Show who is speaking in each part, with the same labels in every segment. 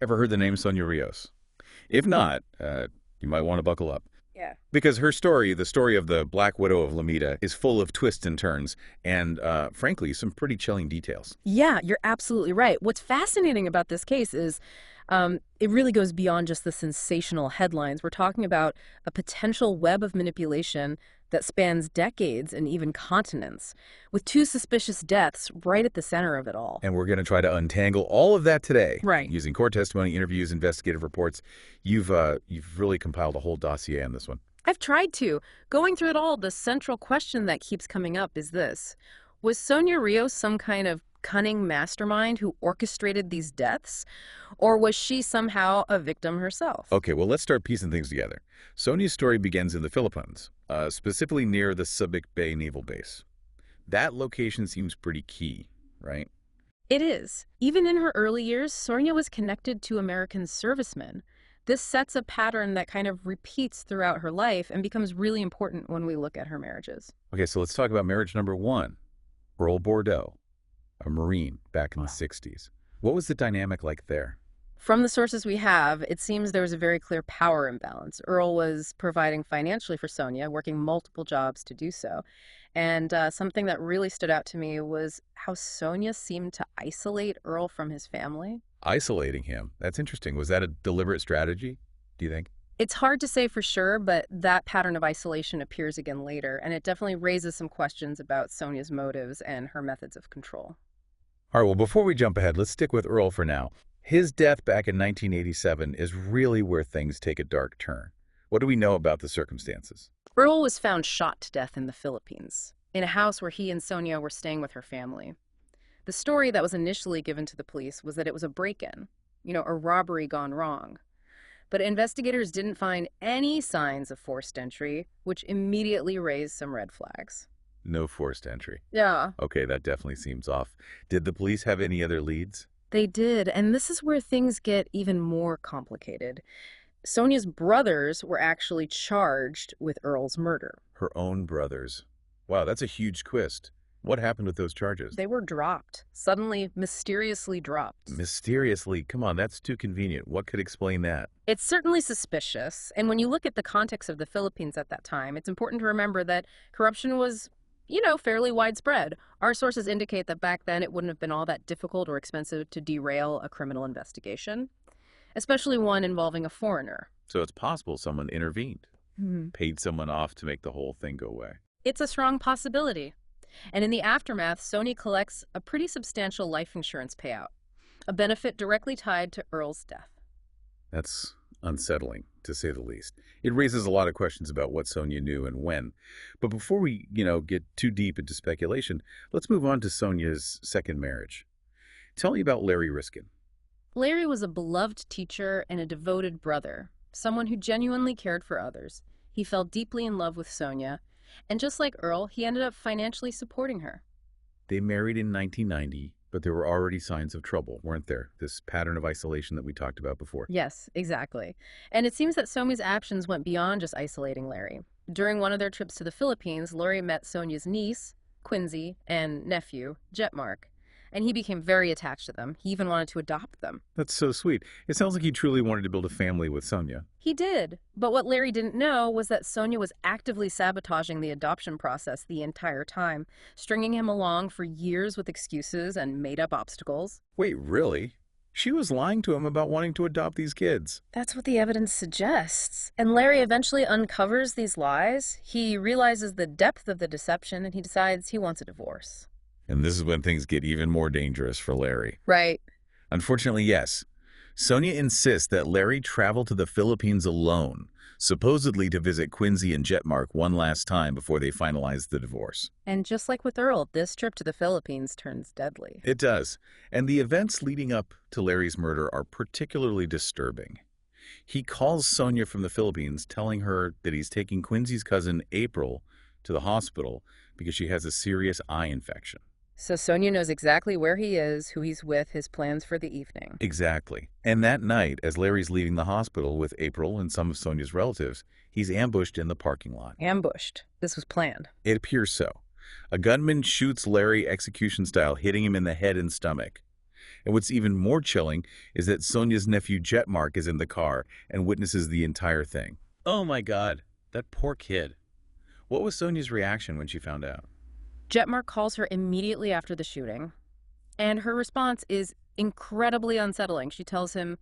Speaker 1: Ever heard the name Sonia Rios? If not, you might want to buckle up.
Speaker 2: Yeah.
Speaker 1: Because her story, the story of the Black Widow of Lomita, is full of twists and turns and, frankly, some pretty chilling details.
Speaker 2: Yeah, you're absolutely right. What's fascinating about this case is it really goes beyond just the sensational headlines. We're talking about a potential web of manipulation that spans decades and even continents, with two suspicious deaths right at the center of it all.
Speaker 1: And we're going to try to untangle all of that today.
Speaker 2: Right.
Speaker 1: Using court testimony, interviews, investigative reports. You've really compiled a whole dossier on this one.
Speaker 2: I've tried to. Going through it all, the central question that keeps coming up is this. Was Sonia Rios some kind of cunning mastermind who orchestrated these deaths? Or was she somehow a victim herself?
Speaker 1: Okay, well, let's start piecing things together. Sonia's story begins in the Philippines, specifically near the Subic Bay Naval Base. That location seems pretty key, right?
Speaker 2: It is. Even in her early years, Sonia was connected to American servicemen. This sets a pattern that kind of repeats throughout her life and becomes really important when we look at her marriages.
Speaker 1: Okay, so let's talk about marriage number one. Earl Bordeaux, a Marine back in the 60s. What was the dynamic like there?
Speaker 2: From the sources we have, it seems there was a very clear power imbalance. Earl was providing financially for Sonia, working multiple jobs to do so. And something that really stood out to me was how Sonia seemed to isolate Earl from his family.
Speaker 1: Isolating him. That's interesting. Was that a deliberate strategy, do you think?
Speaker 2: It's hard to say for sure, but that pattern of isolation appears again later, and it definitely raises some questions about Sonia's motives and her methods of control.
Speaker 1: All right, well, before we jump ahead, let's stick with Earl for now. His death back in 1987 is really where things take a dark turn. What do we know about the circumstances?
Speaker 2: Earl was found shot to death in the Philippines, in a house where he and Sonia were staying with her family. The story that was initially given to the police was that it was a break-in, a robbery gone wrong. But investigators didn't find any signs of forced entry, which immediately raised some red flags.
Speaker 1: No forced entry.
Speaker 2: Yeah.
Speaker 1: Okay, that definitely seems off. Did the police have any other leads?
Speaker 2: They did, and this is where things get even more complicated. Sonia's brothers were actually charged with Earl's murder.
Speaker 1: Her own brothers. Wow, that's a huge twist. What happened with those charges?
Speaker 2: They were dropped, suddenly, mysteriously dropped.
Speaker 1: Mysteriously? Come on, that's too convenient. What could explain that?
Speaker 2: It's certainly suspicious, and when you look at the context of the Philippines at that time, it's important to remember that corruption was, fairly widespread. Our sources indicate that back then it wouldn't have been all that difficult or expensive to derail a criminal investigation, especially one involving a foreigner.
Speaker 1: So it's possible someone intervened, paid someone off to make the whole thing go away.
Speaker 2: It's a strong possibility. And in the aftermath, Sonia collects a pretty substantial life insurance payout, a benefit directly tied to Earl's death.
Speaker 1: That's unsettling, to say the least. It raises a lot of questions about what Sonia knew and when. But before we, get too deep into speculation, let's move on to Sonia's second marriage. Tell me about Larry Riskin.
Speaker 2: Larry was a beloved teacher and a devoted brother, someone who genuinely cared for others. He fell deeply in love with Sonia, and just like Earl, he ended up financially supporting her.
Speaker 1: They married in 1990, but there were already signs of trouble, weren't there? This pattern of isolation that we talked about before.
Speaker 2: Yes, exactly. And it seems that Sonia's actions went beyond just isolating Larry. During one of their trips to the Philippines, Larry met Sonia's niece, Quincy, and nephew, Jetmark, and he became very attached to them. He even wanted to adopt them.
Speaker 1: That's so sweet. It sounds like he truly wanted to build a family with Sonia.
Speaker 2: He did, but what Larry didn't know was that Sonia was actively sabotaging the adoption process the entire time, stringing him along for years with excuses and made-up obstacles.
Speaker 1: Wait, really? She was lying to him about wanting to adopt these kids.
Speaker 2: That's what the evidence suggests. And Larry eventually uncovers these lies. He realizes the depth of the deception, and he decides he wants a divorce.
Speaker 1: And this is when things get even more dangerous for Larry.
Speaker 2: Right.
Speaker 1: Unfortunately, yes. Sonia insists that Larry travel to the Philippines alone, supposedly to visit Quincy and Jetmark one last time before they finalize the divorce.
Speaker 2: And just like with Earl, this trip to the Philippines turns deadly.
Speaker 1: It does. And the events leading up to Larry's murder are particularly disturbing. He calls Sonia from the Philippines, telling her that he's taking Quincy's cousin, April, to the hospital because she has a serious eye infection.
Speaker 2: So Sonia knows exactly where he is, who he's with, his plans for the evening.
Speaker 1: Exactly. And that night, as Larry's leaving the hospital with April and some of Sonia's relatives, he's ambushed in the parking lot.
Speaker 2: Ambushed. This was planned.
Speaker 1: It appears so. A gunman shoots Larry execution style, hitting him in the head and stomach. And what's even more chilling is that Sonia's nephew Jetmark is in the car and witnesses the entire thing. Oh my God, that poor kid. What was Sonia's reaction when she found out?
Speaker 2: Jetmark calls her immediately after the shooting, and her response is incredibly unsettling. She tells him,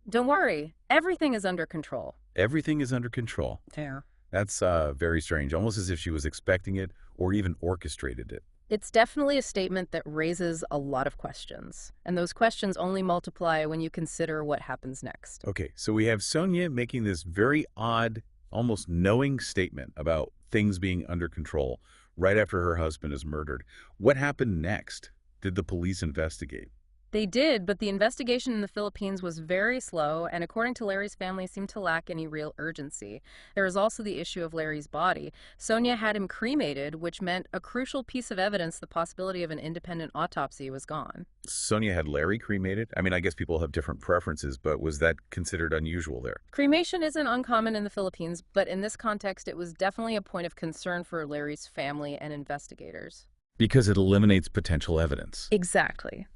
Speaker 2: "Don't worry, everything is under control."
Speaker 1: Everything is under control.
Speaker 2: Fair.
Speaker 1: That's very strange, almost as if she was expecting it or even orchestrated it.
Speaker 2: It's definitely a statement that raises a lot of questions, and those questions only multiply when you consider what happens next.
Speaker 1: Okay, so we have Sonia making this very odd, almost knowing statement about things being under control right after her husband is murdered. What happened next? Did the police investigate?
Speaker 2: They did, but the investigation in the Philippines was very slow, and according to Larry's family, seemed to lack any real urgency. There was also the issue of Larry's body. Sonia had him cremated, which meant a crucial piece of evidence, the possibility of an independent autopsy, was gone.
Speaker 1: Sonia had Larry cremated? I mean, I guess people have different preferences, but was that considered unusual there?
Speaker 2: Cremation isn't uncommon in the Philippines, but in this context, it was definitely a point of concern for Larry's family and investigators.
Speaker 1: Because it eliminates potential evidence.
Speaker 2: Exactly.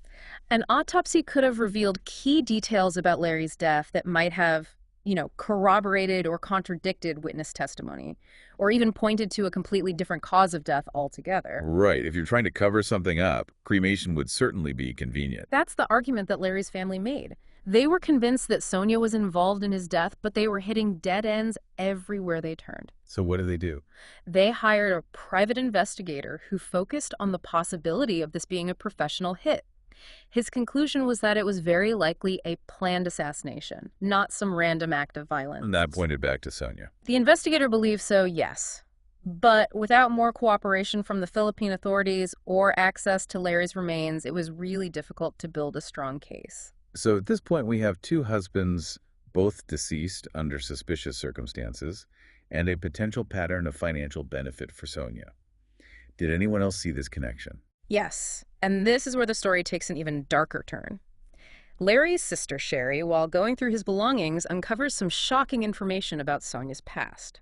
Speaker 2: An autopsy could have revealed key details about Larry's death that might have, corroborated or contradicted witness testimony, or even pointed to a completely different cause of death altogether.
Speaker 1: Right. If you're trying to cover something up, cremation would certainly be convenient.
Speaker 2: That's the argument that Larry's family made. They were convinced that Sonia was involved in his death, but they were hitting dead ends everywhere they turned.
Speaker 1: So what do?
Speaker 2: They hired a private investigator who focused on the possibility of this being a professional hit. His conclusion was that it was very likely a planned assassination, not some random act of violence.
Speaker 1: And that pointed back to Sonia.
Speaker 2: The investigator believed so, yes. But without more cooperation from the Philippine authorities or access to Larry's remains, it was really difficult to build a strong case.
Speaker 1: So at this point, we have two husbands, both deceased under suspicious circumstances, and a potential pattern of financial benefit for Sonia. Did anyone else see this connection?
Speaker 2: Yes, and this is where the story takes an even darker turn. Larry's sister, Sherry, while going through his belongings, uncovers some shocking information about Sonia's past.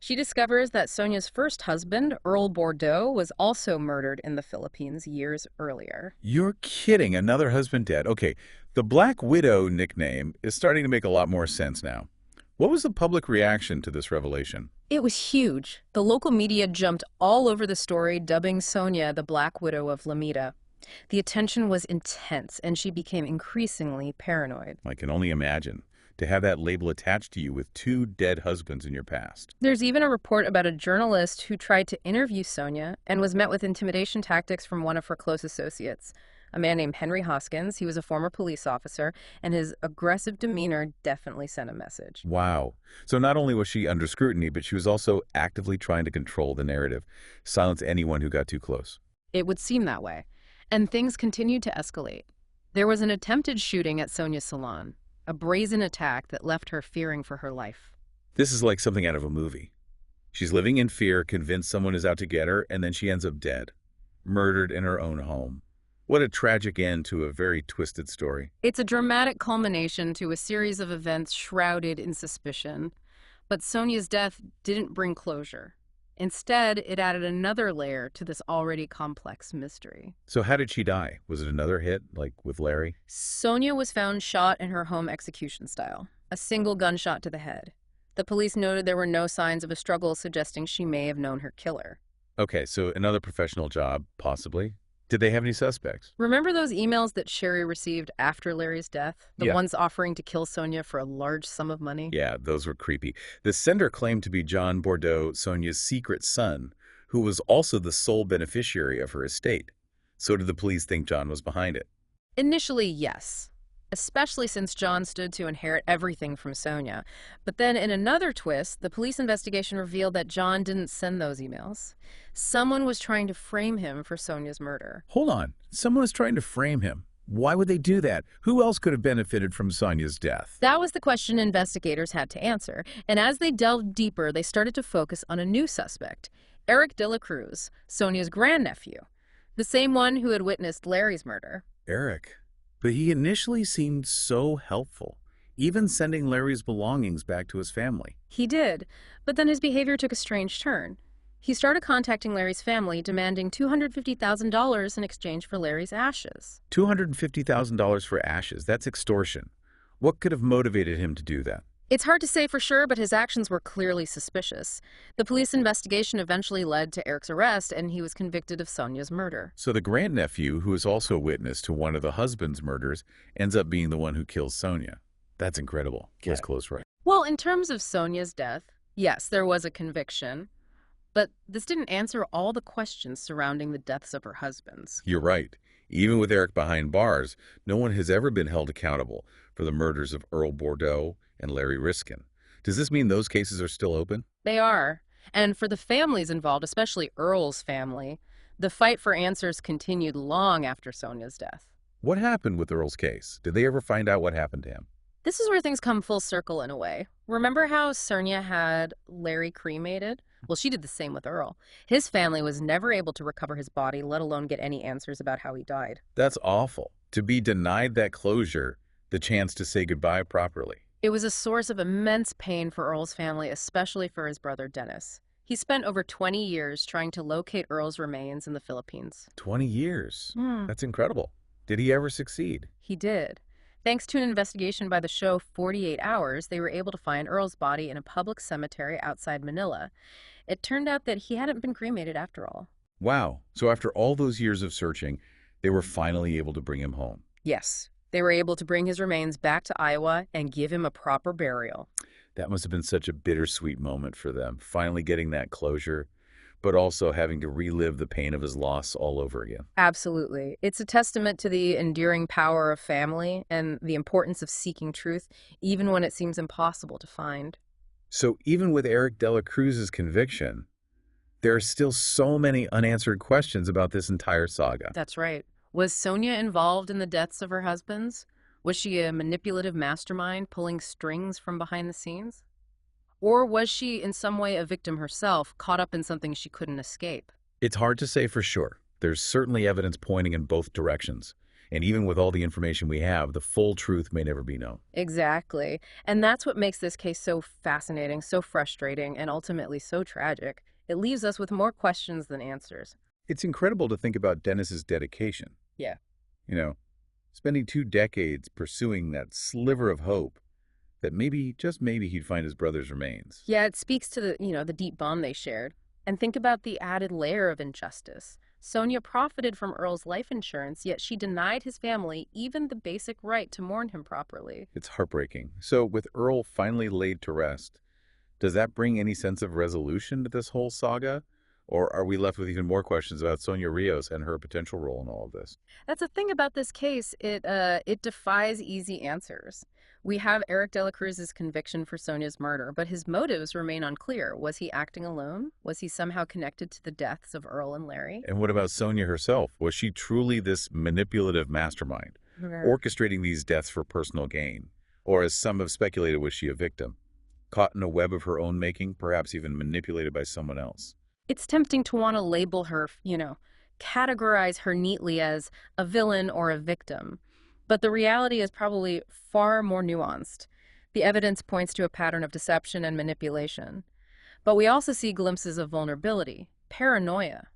Speaker 2: She discovers that Sonia's first husband, Earl Bordeaux, was also murdered in the Philippines years earlier.
Speaker 1: You're kidding. Another husband dead. Okay, the Black Widow nickname is starting to make a lot more sense now. What was the public reaction to this revelation?
Speaker 2: It was huge. The local media jumped all over the story, dubbing Sonia the Black Widow of Lomita. The attention was intense, and she became increasingly paranoid.
Speaker 1: I can only imagine. To have that label attached to you with two dead husbands in your past.
Speaker 2: There's even a report about a journalist who tried to interview Sonia and was met with intimidation tactics from one of her close associates, a man named Henry Hoskins. He was a former police officer, and his aggressive demeanor definitely sent a message.
Speaker 1: Wow. So not only was she under scrutiny, but she was also actively trying to control the narrative, silence anyone who got too close.
Speaker 2: It would seem that way. And things continued to escalate. There was an attempted shooting at Sonia's salon, a brazen attack that left her fearing for her life.
Speaker 1: This is like something out of a movie. She's living in fear, convinced someone is out to get her, and then she ends up dead, murdered in her own home. What a tragic end to a very twisted story.
Speaker 2: It's a dramatic culmination to a series of events shrouded in suspicion. But Sonia's death didn't bring closure. Instead, it added another layer to this already complex mystery.
Speaker 1: So how did she die? Was it another hit, like with Larry?
Speaker 2: Sonia was found shot in her home execution style, a single gunshot to the head. The police noted there were no signs of a struggle, suggesting she may have known her killer.
Speaker 1: Okay, so another professional job, possibly. Did they have any suspects?
Speaker 2: Remember those emails that Sherry received after Larry's death? The ones offering to kill Sonia for a large sum of money?
Speaker 1: Yeah, those were creepy. The sender claimed to be John Bordeaux, Sonia's secret son, who was also the sole beneficiary of her estate. So did the police think John was behind it?
Speaker 2: Initially, yes. Especially since John stood to inherit everything from Sonia. But then in another twist, the police investigation revealed that John didn't send those emails. Someone was trying to frame him for Sonia's murder.
Speaker 1: Hold on. Someone was trying to frame him. Why would they do that? Who else could have benefited from Sonia's death?
Speaker 2: That was the question investigators had to answer. And as they delved deeper, they started to focus on a new suspect, Eric de la Cruz, Sonia's grandnephew, the same one who had witnessed Larry's murder.
Speaker 1: Eric. But he initially seemed so helpful, even sending Larry's belongings back to his family.
Speaker 2: He did, but then his behavior took a strange turn. He started contacting Larry's family, demanding $250,000 in exchange for Larry's ashes.
Speaker 1: $250,000 for ashes, that's extortion. What could have motivated him to do that?
Speaker 2: It's hard to say for sure, but his actions were clearly suspicious. The police investigation eventually led to Eric's arrest, and he was convicted of Sonia's murder.
Speaker 1: So the grandnephew, who is also a witness to one of the husband's murders, ends up being the one who kills Sonia. That's incredible. Case closed, right?
Speaker 2: Well, in terms of Sonia's death, yes, there was a conviction, but this didn't answer all the questions surrounding the deaths of her husbands.
Speaker 1: You're right. Even with Eric behind bars, no one has ever been held accountable for the murders of Earl Bordeaux and Larry Riskin. Does this mean those cases are still open?
Speaker 2: They are. And for the families involved, especially Earl's family, the fight for answers continued long after Sonia's death.
Speaker 1: What happened with Earl's case? Did they ever find out what happened to him?
Speaker 2: This is where things come full circle in a way. Remember how Sonia had Larry cremated? Well, she did the same with Earl. His family was never able to recover his body, let alone get any answers about how he died.
Speaker 1: That's awful. To be denied that closure, the chance to say goodbye properly.
Speaker 2: It was a source of immense pain for Earl's family, especially for his brother Dennis. He spent over 20 years trying to locate Earl's remains in the Philippines.
Speaker 1: 20 years. That's incredible. Did he ever succeed?
Speaker 2: He did. Thanks to an investigation by the show 48 Hours, they were able to find Earl's body in a public cemetery outside Manila. It turned out that he hadn't been cremated after all.
Speaker 1: Wow. So after all those years of searching, they were finally able to bring him home.
Speaker 2: Yes, they were able to bring his remains back to Iowa and give him a proper burial.
Speaker 1: That must have been such a bittersweet moment for them, finally getting that closure, but also having to relive the pain of his loss all over again.
Speaker 2: Absolutely. It's a testament to the enduring power of family and the importance of seeking truth, even when it seems impossible to find.
Speaker 1: So even with Eric de la Cruz's conviction, there are still so many unanswered questions about this entire saga.
Speaker 2: That's right. Was Sonia involved in the deaths of her husbands? Was she a manipulative mastermind pulling strings from behind the scenes? Or was she in some way a victim herself, caught up in something she couldn't escape?
Speaker 1: It's hard to say for sure. There's certainly evidence pointing in both directions. And even with all the information we have, the full truth may never be known.
Speaker 2: Exactly. And that's what makes this case so fascinating, so frustrating, and ultimately so tragic. It leaves us with more questions than answers.
Speaker 1: It's incredible to think about Dennis's dedication.
Speaker 2: Yeah.
Speaker 1: You know, spending 2 decades pursuing that sliver of hope that maybe, just maybe, he'd find his brother's remains.
Speaker 2: Yeah, it speaks to the deep bond they shared. And think about the added layer of injustice. Sonia profited from Earl's life insurance, yet she denied his family even the basic right to mourn him properly.
Speaker 1: It's heartbreaking. So with Earl finally laid to rest, does that bring any sense of resolution to this whole saga? Or are we left with even more questions about Sonia Rios and her potential role in all of this?
Speaker 2: That's the thing about this case. It defies easy answers. We have Eric de la Cruz's conviction for Sonia's murder, but his motives remain unclear. Was he acting alone? Was he somehow connected to the deaths of Earl and Larry?
Speaker 1: And what about Sonia herself? Was she truly this manipulative mastermind, orchestrating these deaths for personal gain? Or, as some have speculated, was she a victim, caught in a web of her own making, perhaps even manipulated by someone else?
Speaker 2: It's tempting to want to label her, categorize her neatly as a villain or a victim. But the reality is probably far more nuanced. The evidence points to a pattern of deception and manipulation. But we also see glimpses of vulnerability, paranoia,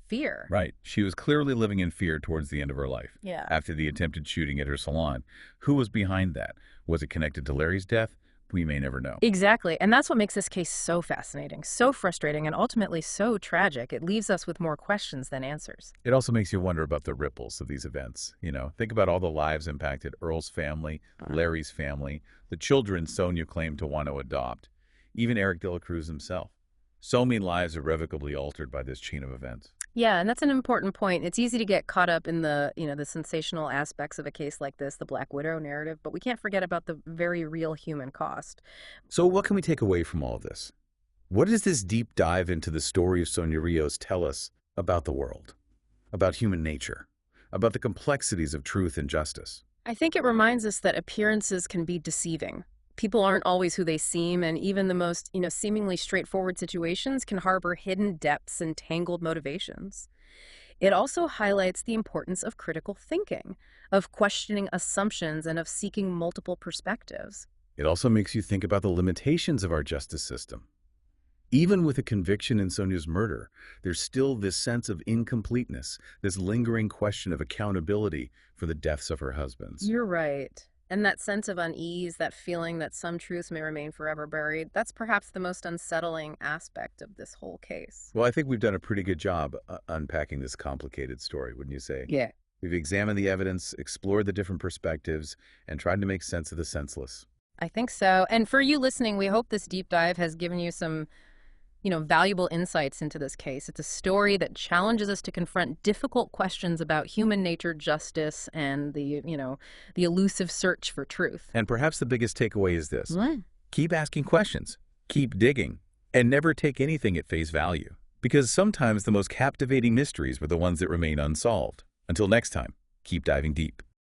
Speaker 2: fear.
Speaker 1: Right. She was clearly living in fear towards the end of her life.
Speaker 2: Yeah.
Speaker 1: After the attempted shooting at her salon. Who was behind that? Was it connected to Larry's death? We may never know.
Speaker 2: Exactly. And that's what makes this case so fascinating, so frustrating, and ultimately so tragic. It leaves us with more questions than answers.
Speaker 1: It also makes you wonder about the ripples of these events. Think about all the lives impacted: Earl's family, Larry's family, the children Sonia claimed to want to adopt, even Eric de la Cruz himself. So many lives irrevocably altered by this chain of events.
Speaker 2: Yeah, and that's an important point. It's easy to get caught up in the sensational aspects of a case like this, the Black Widow narrative, but we can't forget about the very real human cost.
Speaker 1: So what can we take away from all of this? What does this deep dive into the story of Sonia Rios tell us about the world, about human nature, about the complexities of truth and justice?
Speaker 2: I think it reminds us that appearances can be deceiving. People aren't always who they seem, and even the most, seemingly straightforward situations can harbor hidden depths and tangled motivations. It also highlights the importance of critical thinking, of questioning assumptions, and of seeking multiple perspectives.
Speaker 1: It also makes you think about the limitations of our justice system. Even with a conviction in Sonia's murder, there's still this sense of incompleteness, this lingering question of accountability for the deaths of her husbands.
Speaker 2: You're right. And that sense of unease, that feeling that some truths may remain forever buried, that's perhaps the most unsettling aspect of this whole case.
Speaker 1: Well, I think we've done a pretty good job unpacking this complicated story, wouldn't you say?
Speaker 2: Yeah.
Speaker 1: We've examined the evidence, explored the different perspectives, and tried to make sense of the senseless.
Speaker 2: I think so. And for you listening, we hope this deep dive has given you some valuable insights into this case. It's a story that challenges us to confront difficult questions about human nature, justice, and the elusive search for truth.
Speaker 1: And perhaps the biggest takeaway is this.
Speaker 2: What?
Speaker 1: Keep asking questions, keep digging, and never take anything at face value. Because sometimes the most captivating mysteries were the ones that remain unsolved. Until next time, keep diving deep.